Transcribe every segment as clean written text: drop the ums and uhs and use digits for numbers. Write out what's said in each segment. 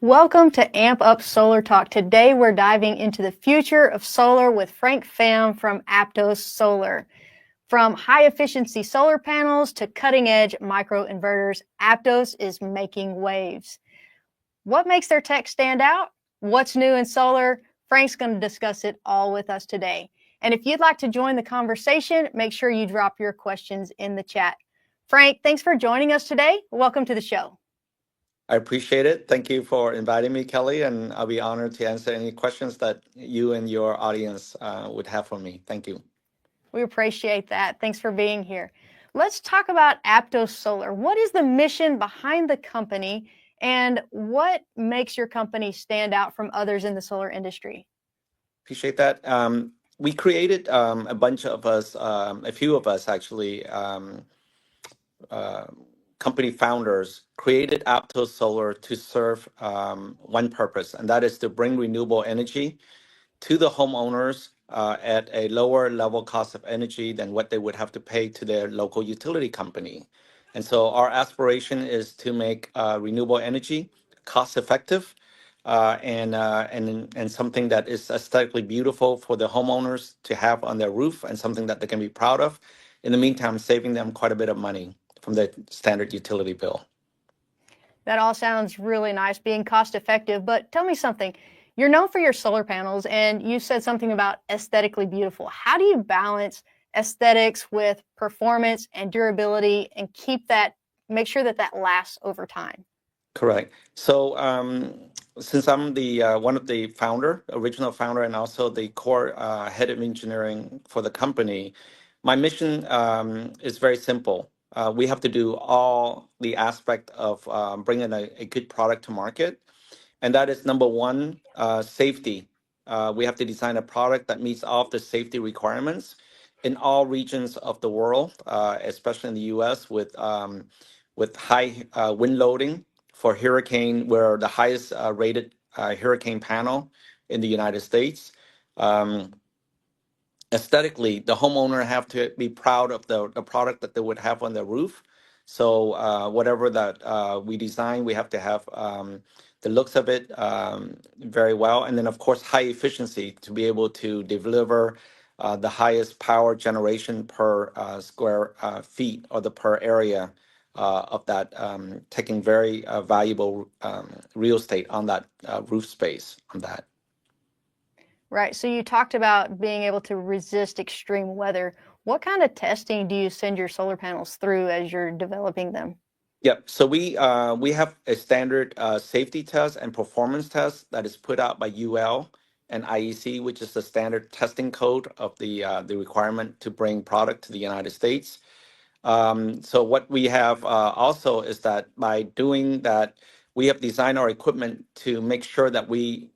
Welcome to Amp Up Solar Talk. Today we're diving into the future of solar with Pham from Aptos Solar. From high-efficiency solar panels to cutting-edge microinverters, Aptos is making waves. What makes their tech stand out? What's new in solar? Frank's going to discuss it all with us today. And if you'd like to join the conversation, make sure you drop your questions in the chat. Frank, thanks for joining us today. Welcome to the show. I appreciate it. Thank you for inviting me, Kelly, and I'll be honored to answer any questions that you and your audience would have for me. Thank you. We appreciate that. Thanks for being here. Let's talk about Aptos Solar. What is the mission behind the company, and what makes your company stand out from others in the solar industry? Appreciate that. We created a bunch of us, a few of us actually, company founders created Aptos Solar to serve one purpose, and that is to bring renewable energy to the homeowners at a lower level cost of energy than what they would have to pay to their local utility company. And so our aspiration is to make renewable energy cost effective and something that is aesthetically beautiful for the homeowners to have on their roof and something that they can be proud of. In the meantime, saving them quite a bit of money from the standard utility bill. That all sounds really nice, being cost effective, but tell me something. You're known for your solar panels, and you said something about aesthetically beautiful. How do you balance aesthetics with performance and durability and make sure that lasts over time? Correct. So since I'm the one of the original founder, and also the core head of engineering for the company, my mission is very simple. We have to do all the aspect of bringing a good product to market, and that is number one, safety. We have to design a product that meets all of the safety requirements in all regions of the world, especially in the U.S. with high wind loading for hurricane. We're the highest rated hurricane panel in the United States. Um, Aesthetically, the homeowner have to be proud of the product that they would have on their roof. So whatever that we design, we have to have the looks of it very well. And then, of course, high efficiency to be able to deliver the highest power generation per square feet or the per area of that, taking very valuable real estate on that roof space on that. Right. So you talked about being able to resist extreme weather. What kind of testing do you send your solar panels through as you're developing them? Yep. So we have a standard safety test and performance test that is put out by UL and IEC, which is the standard testing code of the requirement to bring product to the United States. So what we have also is that by doing that, we have designed our equipment to make sure that we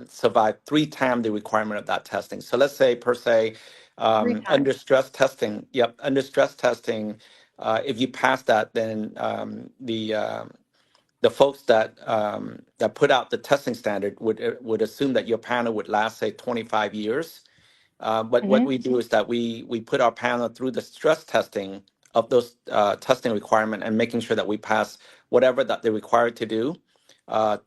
survive 3 times the requirement of that testing. So let's say per se, 3 times. under stress testing. Yep, under stress testing, if you pass that, then the folks that put out the testing standard would assume that your panel would last, say, 25 years. But what we do is that we put our panel through the stress testing of those testing requirement and making sure that we pass whatever that they're required to do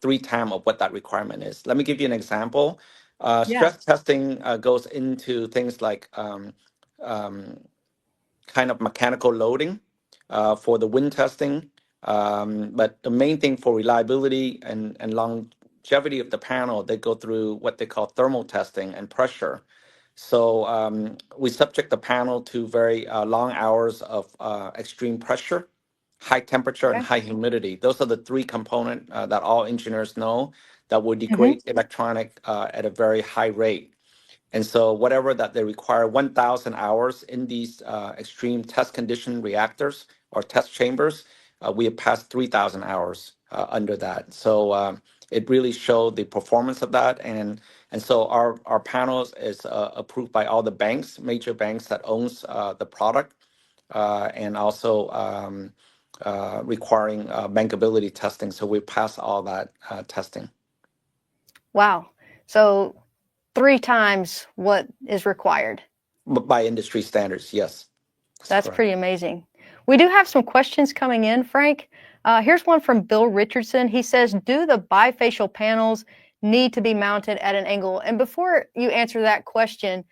3 times of what that requirement is. Let me give you an example. Stress testing goes into things like kind of mechanical loading for the wind testing. But the main thing for reliability and longevity of the panel, they go through what they call thermal testing and pressure. So we subject the panel to very long hours of extreme pressure, high temperature, and high humidity. Those are the 3 components that all engineers know that will degrade electronic at a very high rate. And so whatever that they require 1,000 hours in these extreme test condition reactors or test chambers, we have passed 3,000 hours under that. So it really showed the performance of that. And so our panels is approved by all the banks, major banks that owns the product, and also requiring bankability testing. So we pass all that testing. Wow. So 3 times what is required. By industry standards, yes. That's pretty amazing. We do have some questions coming in, Frank. Here's one from Bill Richardson. He says, do the bifacial panels need to be mounted at an angle? And before you answer that question,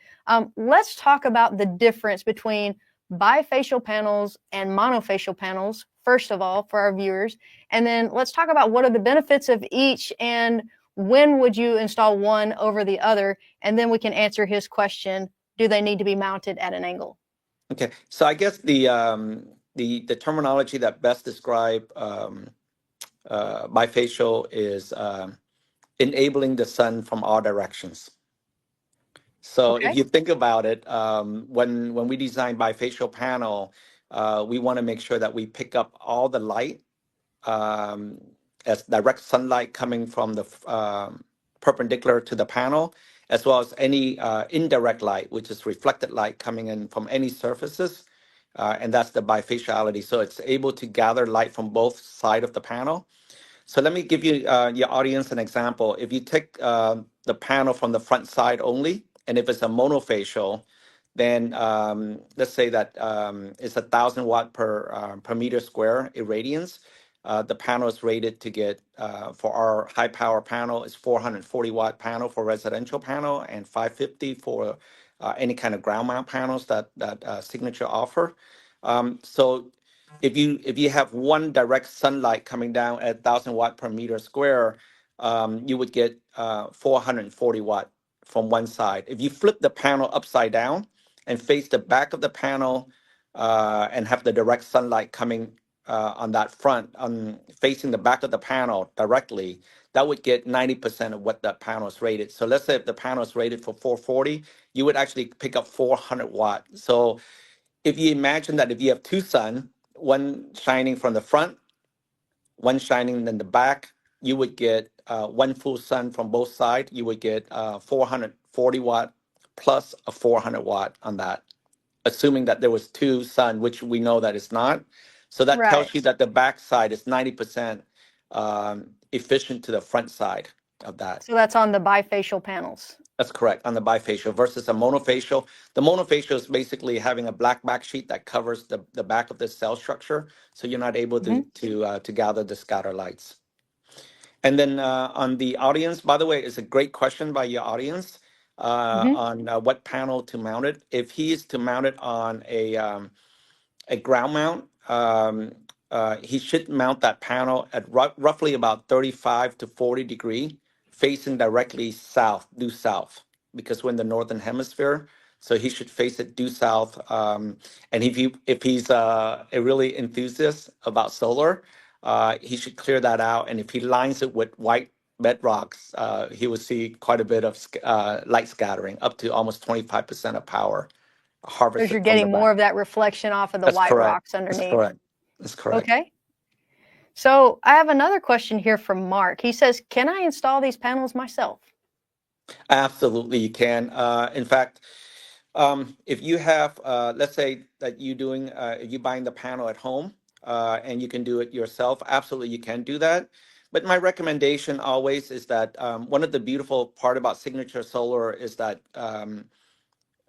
let's talk about the difference between bifacial panels and monofacial panels, first of all, for our viewers. And then let's talk about what are the benefits of each and when would you install one over the other? And then we can answer his question, do they need to be mounted at an angle? Okay, so I guess the terminology that best describe bifacial is enabling the sun from all directions. So if Okay. you think about it, when we design bifacial panel, we want to make sure that we pick up all the light um, as direct sunlight coming from the perpendicular to the panel, as well as any indirect light, which is reflected light coming in from any surfaces. And that's the bifaciality. So it's able to gather light from both sides of the panel. So let me give you your audience an example. If you take the panel from the front side only, and if it's a monofacial, then let's say that it's 1,000 watt per meter square irradiance. The panel is rated to get for our high power panel is 440 watt panel for residential panel and 550 for any kind of ground mount panels that Signature offer. So if you have one direct sunlight coming down at 1,000 watt per meter square, you would get 440 watt from one side. If you flip the panel upside down and face the back of the panel and have the direct sunlight coming on that front, facing the back of the panel directly, that would get 90% of what that panel is rated. So let's say if the panel is rated for 440, you would actually pick up 400 watt. So if you imagine that if you have two sun, one shining from the front, one shining in the back, you would get one full sun from both sides. You would get 440 watt plus a 400 watt on that, assuming that there was two sun, which we know that it's not. So that tells Right. you that the back side is 90% efficient to the front side of that. So that's on the bifacial panels. That's correct, on the bifacial versus a monofacial. The monofacial is basically having a black back sheet that covers the back of the cell structure, so you're not able Mm-hmm. to gather the scatter lights. And then on the audience, by the way, it's a great question by your audience Mm-hmm. on what panel to mount it. If he is to mount it on a ground mount, he should mount that panel at roughly about 35 to 40 degree, facing directly south, due south, because we're in the northern hemisphere. So he should face it due south. And if he's a really enthusiast about solar, he should clear that out. And if he lines it with white bedrocks, he will see quite a bit of light scattering, up to almost 25% of power Because you're harvested from the getting back. more of that reflection off of the That's white correct. rocks That's underneath. correct. That's correct. Okay. So I have another question here from Mark. He says, can I install these panels myself? Absolutely, you can. In fact, if you have, let's say that you buying the panel at home, and you can do it yourself, absolutely you can do that. But my recommendation always is that one of the beautiful part about Signature Solar is that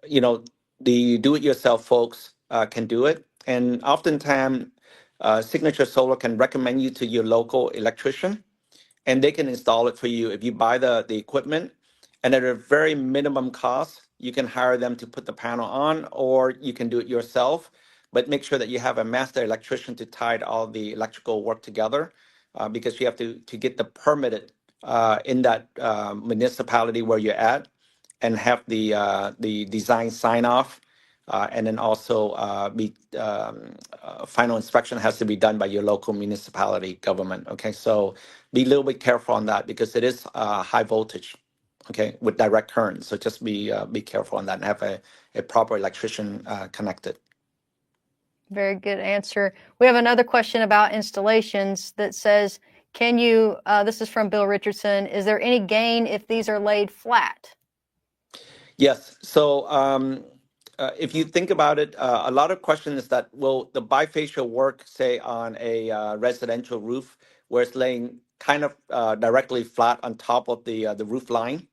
you know the do-it-yourself folks can do it, and oftentimes Signature Solar can recommend you to your local electrician and they can install it for you if you buy the equipment, and at a very minimum cost you can hire them to put the panel on, or you can do it yourself, but make sure that you have a master electrician to tie all the electrical work together, because you have to get the permitted in that municipality where you're at, and have the design sign off, and then also be final inspection has to be done by your local municipality government. Okay, so be a little bit careful on that because it is high voltage, okay, with direct current. So just be careful on that and have a proper electrician connected. Very good answer. We have another question about installations that says, can you, this is from Bill Richardson, is there any gain if these are laid flat? Yes. So if you think about it, a lot of questions is that will the bifacial work, say, on a residential roof where it's laying kind of directly flat on top of the roof line?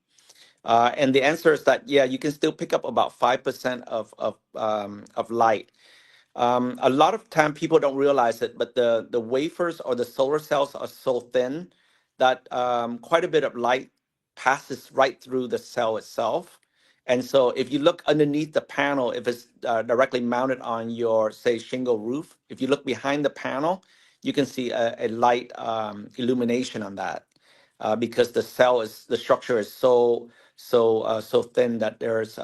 And the answer is that yeah, you can still pick up about 5% of light. A lot of time people don't realize it, but the wafers or the solar cells are so thin that quite a bit of light passes right through the cell itself. And so if you look underneath the panel, if it's directly mounted on your, say, shingle roof, if you look behind the panel, you can see a light illumination on that because the structure is so thin that there's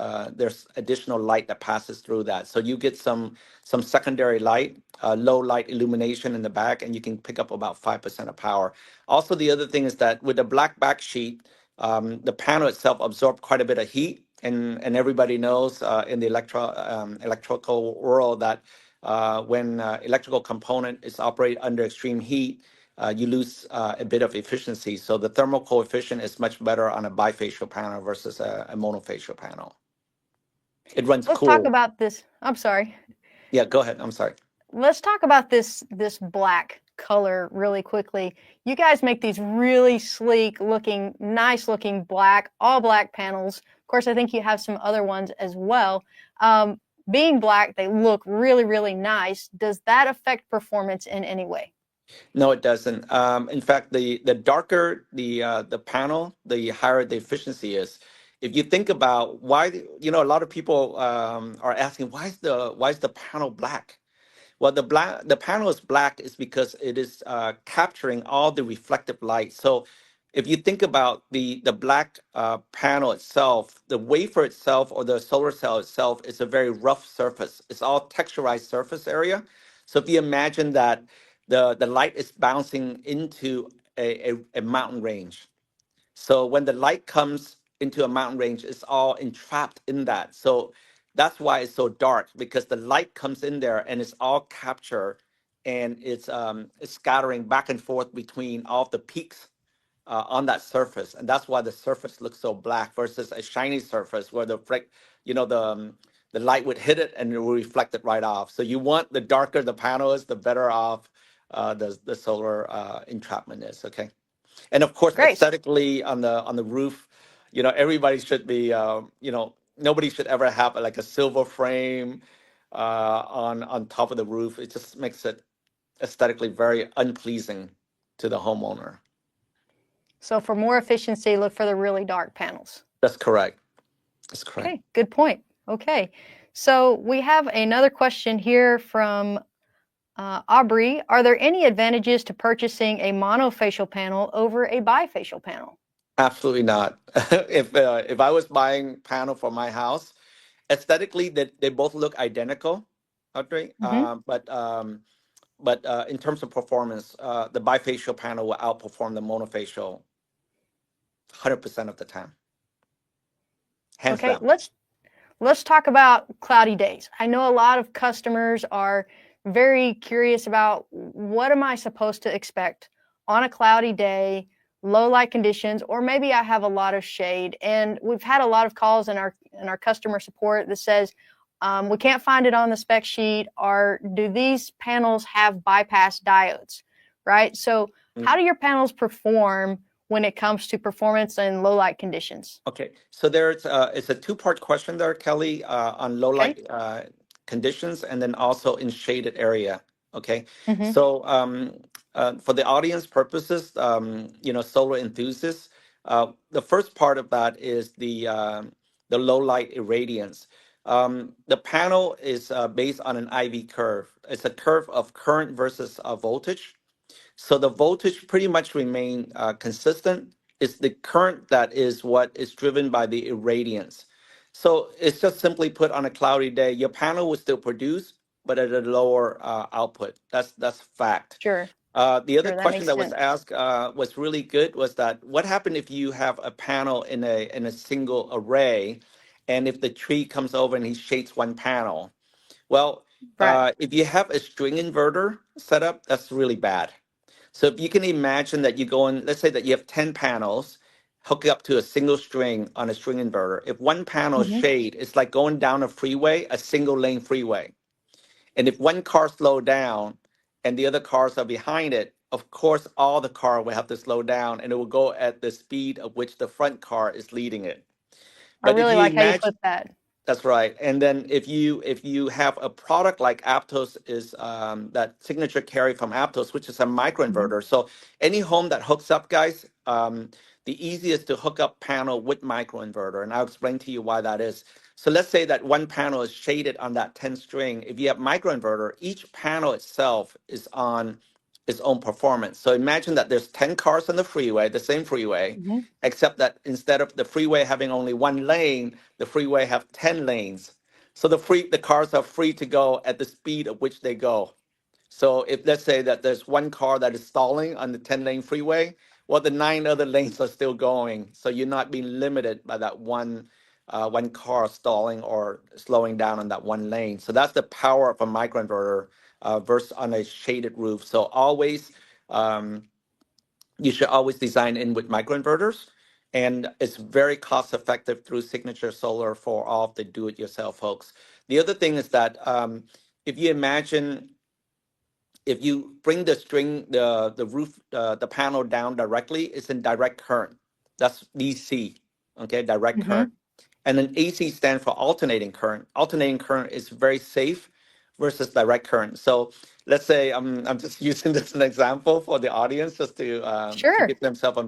additional light that passes through that. So you get some secondary light, low light illumination in the back, and you can pick up about 5% of power. Also, the other thing is that with the black back sheet, the panel itself absorbs quite a bit of heat, and everybody knows in the electrical world that when electrical component is operated under extreme heat, you lose a bit of efficiency. So the thermal coefficient is much better on a bifacial panel versus a monofacial panel. It runs Let's talk cool. about this. I'm sorry. Yeah, go ahead. I'm sorry. Let's talk about this black color really quickly. You guys make these really sleek looking, nice looking black, all black panels. Of course, I think you have some other ones as well. Being black, they look really, really nice. Does that affect performance in any way? No, it doesn't. In fact, the darker the panel, the higher the efficiency is. If you think about why, a lot of people are asking why is the panel black? Well, the panel is black is because it is capturing all the reflective light. So if you think about the black panel itself, the wafer itself or the solar cell itself is a very rough surface. It's all texturized surface area. So if you imagine that the light is bouncing into a mountain range, so when the light comes into a mountain range, it's all entrapped in that. So that's why it's so dark, because the light comes in there and it's all captured, and it's scattering back and forth between all of the peaks on that surface, and that's why the surface looks so black versus a shiny surface where the light would hit it and it will reflect it right off. So you want the darker the panel is, the better off the solar entrapment is. Okay. And of course, Great. aesthetically on the roof, everybody should be, nobody should ever have like a silver frame on top of the roof. It just makes it aesthetically very unpleasing to the homeowner. So for more efficiency, look for the really dark panels. That's correct. That's correct. Okay, good point. Okay, so we have another question here from Aubrey. Are there any advantages to purchasing a monofacial panel over a bifacial panel? Absolutely not. If I was buying panel for my house, aesthetically they both look identical, Audrey. Mm-hmm. But in terms of performance, the bifacial panel will outperform the monofacial 100% of the time, hands Okay, down. let's talk about cloudy days. I know a lot of customers are very curious about what am I supposed to expect on a cloudy day, low light conditions, or maybe I have a lot of shade. And we've had a lot of calls in our customer support that says we can't find it on the spec sheet. Or do these panels have bypass diodes? Right. So how do your panels perform when it comes to performance in low light conditions? Okay, so it's a two-part question there, Kelly, on low Okay. light conditions and then also in shaded area. Okay, Mm-hmm. so for the audience purposes, solar enthusiasts, the first part of that is the low light irradiance. The panel is based on an IV curve. It's a curve of current versus voltage. So the voltage pretty much remain consistent. It's the current that is what is driven by the irradiance. So it's just simply put, on a cloudy day, your panel will still produce, but at a lower output. That's fact. Sure. The other Sure. That question makes that was sense. asked was really good. Was that what happened if you have a panel in a single array, and if the tree comes over and he shades one panel? Well, Right. if you have a string inverter set up, that's really bad. So if you can imagine that you go in, let's say that you have 10 panels hooked up to a single string on a string inverter. If one panel is Mm-hmm. shade, it's like going down a freeway, a single lane freeway. And if one car slow down and the other cars are behind it, of course, all the car will have to slow down, and it will go at the speed of which the front car is leading it. I But if really you like how you imagine, put that. That's right. And then if you have a product like Aptos is that signature carry from Aptos, which is a Hmm. microinverter. So any home that hooks up, guys, the easiest to hook up panel with microinverter, and I'll explain to you why that is. So let's say that one panel is shaded on that 10 string. If you have microinverter, each panel itself is on its own performance. So imagine that there's 10 cars on the freeway, the same freeway, Hmm. except that instead of the freeway having only one lane, the freeway have 10 lanes. So the cars are free to go at the speed at which they go. So if let's say that there's one car that is stalling on the 10-lane freeway, well, the nine other lanes are still going. So you're not being limited by that one car stalling or slowing down on that one lane. So that's the power of a microinverter versus on a shaded roof. So um, you should always design in with microinverters. And it's very cost effective through Signature Solar for all of the do it yourself folks. The other thing is that if you imagine if you bring the roof, the panel down directly, it's in direct current. That's DC, okay, direct current. Hmm. And then AC stands for alternating current. Alternating current is very safe versus direct current. So let's say I'm just using this as an example for the audience just to Sure. get themselves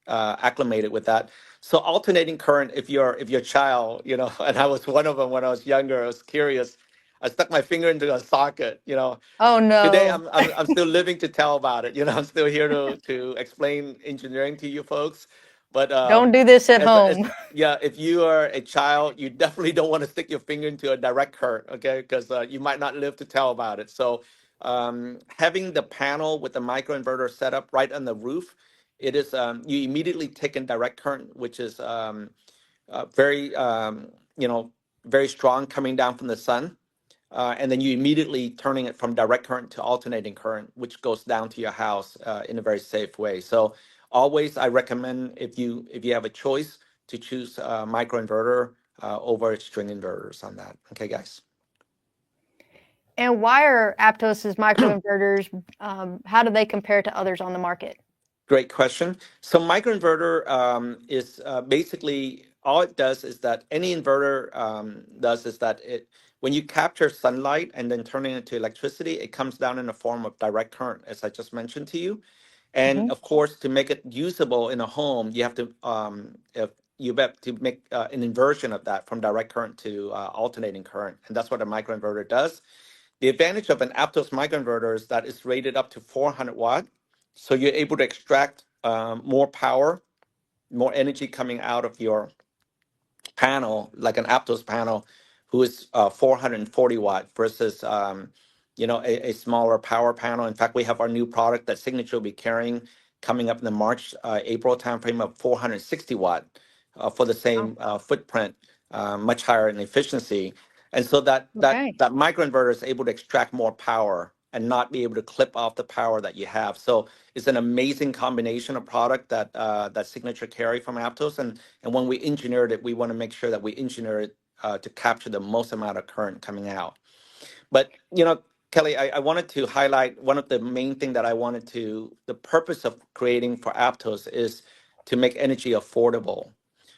acclimated with that. So alternating current, if your child, and I was one of them when I was younger, I was curious. I stuck my finger into a socket, Oh today no. I'm still living to tell about it. I'm still here to explain engineering to you folks. But Don't do this at as home. yeah, if you are a child, you definitely don't want to stick your finger into a direct current, okay? Because you might not live to tell about it. So having the panel with the microinverter set up right on the roof, it is you immediately take in direct current, which is very very strong coming down from the sun, and then you immediately turning it from direct current to alternating current, which goes down to your house in a very safe way. So always, I recommend if you have a choice to choose microinverter over string inverters on that. Okay, guys. And why are Aptos's microinverters, how do they compare to others on the market? Great question. So microinverter is basically all it does is that any inverter does is that it when you capture sunlight and then turn it into electricity, it comes down in the form of direct current, as I just mentioned to you. And Hmm. of course, to make it usable in a home, you have to if you have to make an inversion of that from direct current to alternating current, and that's what a microinverter does. The advantage of an Aptos microinverter is that it's rated up to 400 watt, so you're able to extract more power, more energy coming out of your panel, like an Aptos panel, who is 440 watt versus a smaller power panel. In fact, we have our new product that Signature will be carrying coming up in the March April timeframe of 460 watt for the Oh, same footprint, much higher in efficiency. And so okay. that microinverter is able to extract more power and not be able to clip off the power that you have. So it's an amazing combination of product that Signature carry from Aptos. And when we engineered it, we want to make sure that we engineer it to capture the most amount of current coming out. But Kelly, I wanted to highlight one of the main thing that I wanted to. The purpose of creating for Aptos is to make energy affordable.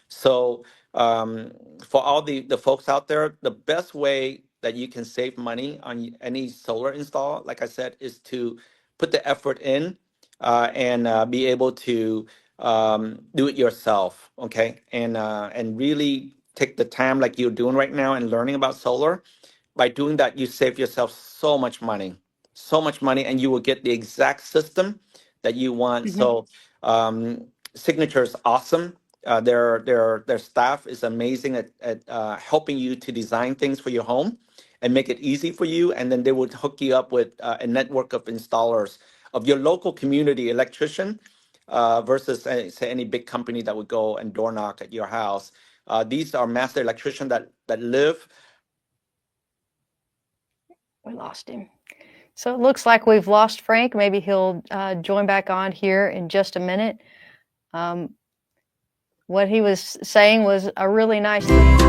So for all the folks out there, the best way that you can save money on any solar install, like I said, is to put the effort in and be able to do it yourself, okay? And really take the time like you're doing right now and learning about solar. By doing that, you save yourself so much money, and you will get the exact system that you want. Hmm. So Signature is awesome. Their staff is amazing at helping you to design things for your home and make it easy for you. And then they would hook you up with a network of installers of your local community electrician versus say any big company that would go and door knock at your house. These are master electricians that live. We lost him. So it looks like we've lost Frank. Maybe he'll join back on here in just a minute. Um, what he was saying was a really nice thing.